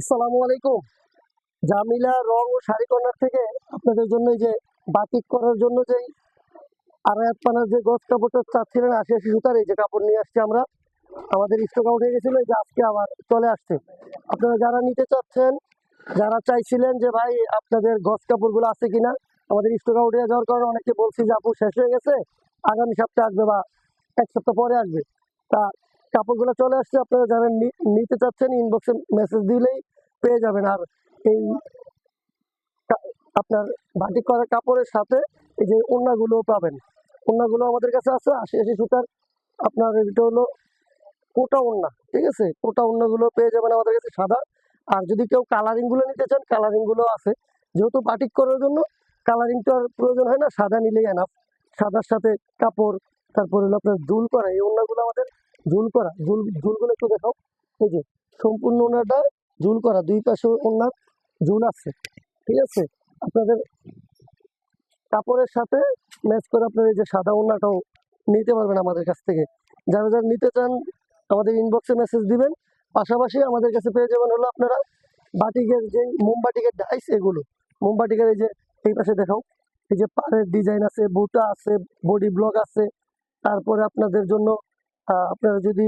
আসসালামু আলাইকুম। জামিলা রং ও শাড়ি কর্নার থেকে আপনাদের জন্য এই যে বাটিক করার জন্য যেই আড়াই হাত পানার যে গজ কাপড়টা চাচ্ছিলেন ৮০ সুতার, এই যে কাপড় নিয়ে আসছি আমরা। আমাদের স্টক আউট হয়ে গেছিল, এই যে আজকে আবার চলে আসছে। আপনারা যারা নিতে চাচ্ছেন, যারা চাইছিলেন যে ভাই আপনাদের গজ কাপড়গুলো আছে কিনা, আমাদের স্টক আউট হয়ে যাওয়ার কারণে অনেকে বলছি যে আপু শেষ হয়ে গেছে, আগামী সপ্তাহে আসবে বা এক সপ্তাহ পরে আসবে। তা কাপড়গুলো চলে আসছে, আপনারা যারা নিতে চাচ্ছেন ইনবক্সে মেসেজ দিলেই পেয়ে যাবেন। আর এই আপনার বাটিক করা কাপড়ের সাথে এই যে ওড়নাগুলো পাবেন। ওড়নাগুলো আমাদের কাছে আছে ৮০ সুতার। আপনার এটা হলো কোটা ওড়না, ঠিক আছে? কোটা ওড়নাগুলো পেয়ে যাবেন আমাদের কাছে সাদা। আর যদি কেউ কালারিং গুলো নিতে চান, কালারিং গুলো আছে। যেহেতু বাটিক করার জন্য কালারিং তো আর প্রয়োজন হয় না, সাদা নিলেই এনাফ। সাদার সাথে কাপড়, তারপর হলো আপনার ঝুল করা, এই ওড়নাগুলো আমাদের ঝুল করা। ঝুলগুলো একটু দেখাও। এই যে সম্পূর্ণ ওড়নাটা ঝুল করা, দুই পাশে ওড়নার ঝুল আছে, ঠিক আছে? আপনাদের কাপড়ের সাথে ম্যাচ করে আপনার এই যে সাদা ওড়নাটাও নিতে পারবেন আমাদের কাছ থেকে। যারা যারা নিতে চান আমাদের ইনবক্সে মেসেজ দিবেন। পাশাপাশি আমাদের কাছে পেয়ে যাবেন হলো আপনারা বাটিকের যে মোমবাটিকের ডাইস, এগুলো মোমবাটিকের এই যে এই পাশে দেখাও, এই যে পাড়ের ডিজাইন আছে, বুটা আছে, বডি ব্লক আছে। তারপরে আপনাদের জন্য আপনারা যদি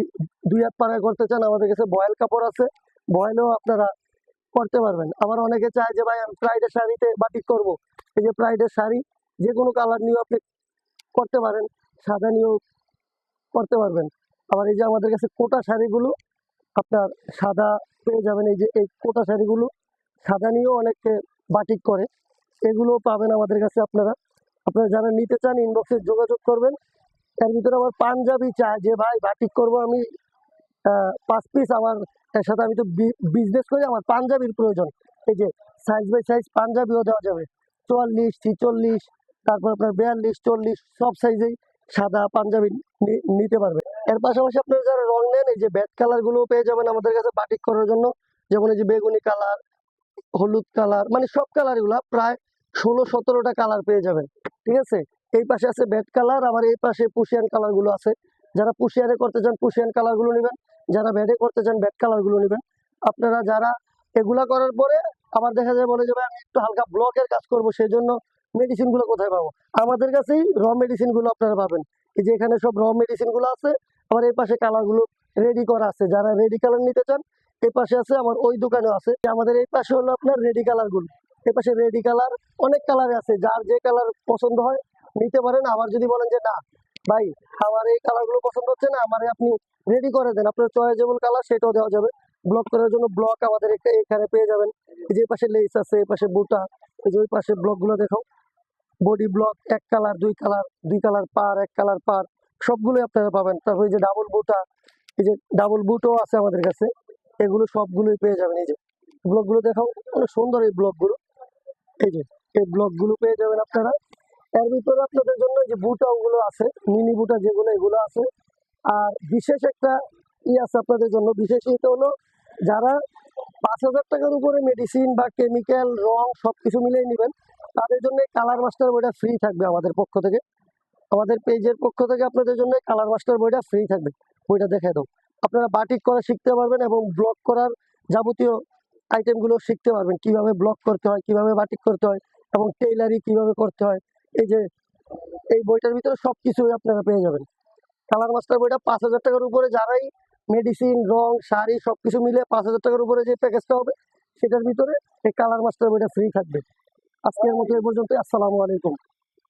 দুই হাত পাড়ায় করতে চান, আমাদের কাছে বয়েল কাপড় আছে, বয়েলও আপনারা করতে পারবেন। আবার অনেকে চায় যে ভাই আমি প্রাইডের শাড়িতে বাটিক করব, এই যে প্রাইডের শাড়ি যে কোনো কালার নিয়েও আপনি করতে পারেন, সাদা নিয়েও করতে পারবেন। আবার এই যে আমাদের কাছে কোটা শাড়িগুলো আপনার সাদা পেয়ে যাবেন, এই যে এই কোটা শাড়িগুলো সাদা নিয়েও অনেকে বাটিক করে, এগুলো পাবেন আমাদের কাছে। আপনারা আপনারা যারা নিতে চান ইনবক্সে যোগাযোগ করবেন। এর ভিতরে আবার পাঞ্জাবি চায় যে ভাই বাটিক করব আমি ৫ পিস, আমার এর সাথে আমি তো বিজনেস করি, আমার পাঞ্জাবির প্রয়োজন। এই যে সাইজ বাই সাইজ পাঞ্জাবিও দেওয়া যাবে, ৪৪, ৪৬, তারপর আপনার ৪২, ৪০ সব সাইজেই সাদা পাঞ্জাবি নিতে পারবে। এর পাশাপাশি আপনারা যারা রং নেন, এই যে ব্যাট কালার গুলো পেয়ে যাবেন আমাদের কাছে বাটিক করার জন্য। যেমন এই যে বেগুনি কালার, হলুদ কালার, মানে সব কালার গুলা প্রায় ১৬-১৭টা কালার পেয়ে যাবেন, ঠিক আছে? এই পাশে আছে ব্যাট কালার, আবার এই পাশে পুশিয়ান কালার গুলো আছে। যারা পুশিয়ানে করতে চান পুশিয়ান কালার গুলো নেবেন, যারা ব্যাটে করতে চান ব্যাট কালার গুলো নেবেন। আপনারা যারা এগুলা করার পরে আবার দেখা যায় বলে যে ভাই আমি একটু হালকা ব্লকের কাজ করবো, সেই জন্য মেডিসিন গুলো কোথায় পাবো? আমাদের কাছেই র মেডিসিন গুলো আপনারা পাবেন। এই যে এখানে সব র মেডিসিন গুলো আছে। আবার এই পাশে কালার গুলো রেডি করা আছে, যারা রেডি কালার নিতে চান এই পাশে আছে, আমার ওই দোকানেও আছে। আমাদের এই পাশে হলো আপনার রেডি কালার গুলো, এই পাশে রেডি কালার অনেক কালারে আছে, যার যে কালার পছন্দ হয় নিতে পারেন। আবার যদি বলেন যে না ভাই আমার এই কালার গুলো পছন্দ হচ্ছে না, আমার আপনি রেডি করে দেন, আপনার চয়েজেবল কালার সেটাও দেওয়া যাবে। ব্লক করার জন্য ব্লক আমাদের এখানে পেয়ে যাবেন। এই যে পাশে লেস আছে, এই পাশে বুটা, এই যে ওই পাশে ব্লক গুলো দেখাও। বডি ব্লক এক কালার, দুই কালার, দুই কালার পার, এক কালার পার, সবগুলোই আপনারা পাবেন। তারপর এই যে ডাবল বুটা, এই যে ডাবল বুটও আছে আমাদের কাছে, এগুলো সবগুলোই পেয়ে যাবেন। এই যে ব্লক গুলো দেখাও, অনেক সুন্দর এই ব্লক গুলো। এই যে এই ব্লক গুলো পেয়ে যাবেন আপনারা। এর ভিতরে আপনাদের জন্য যে বুটা ওগুলো আছে, মিনি বুটা যেগুলো, এগুলো আছে। আর বিশেষ একটা আছে আপনাদের জন্য, বিশেষ এটা হলো যারা ৫,০০০ টাকার উপরে মেডিসিন বা কেমিক্যাল রং সবকিছু মিলিয়ে নেবেন, তাদের জন্য কালার মাস্টার বইটা ফ্রি থাকবে আমাদের পক্ষ থেকে। আমাদের পেজের পক্ষ থেকে আপনাদের জন্য কালার মাস্টার বইটা ফ্রি থাকবে। বইটা দেখে দাও, আপনারা বাটিক করা শিখতে পারবেন এবং ব্লক করার যাবতীয় আইটেমগুলো শিখতে পারবেন, কিভাবে ব্লক করতে হয়, কিভাবে বাটিক করতে হয়, এবং টেইলারি কিভাবে করতে হয়। এই যে এই বইটার ভিতরে সবকিছুই আপনারা পেয়ে যাবেন। কালার মাস্টার বইটা ৫,০০০ টাকার উপরে, যারাই মেডিসিন রং শাড়ি সবকিছু মিলে ৫,০০০ টাকার উপরে যে প্যাকেজটা হবে, সেটার ভিতরে এই কালার মাস্টার বইটা ফ্রি থাকবে। আজকের মতো এ পর্যন্ত। আসসালামু আলাইকুম।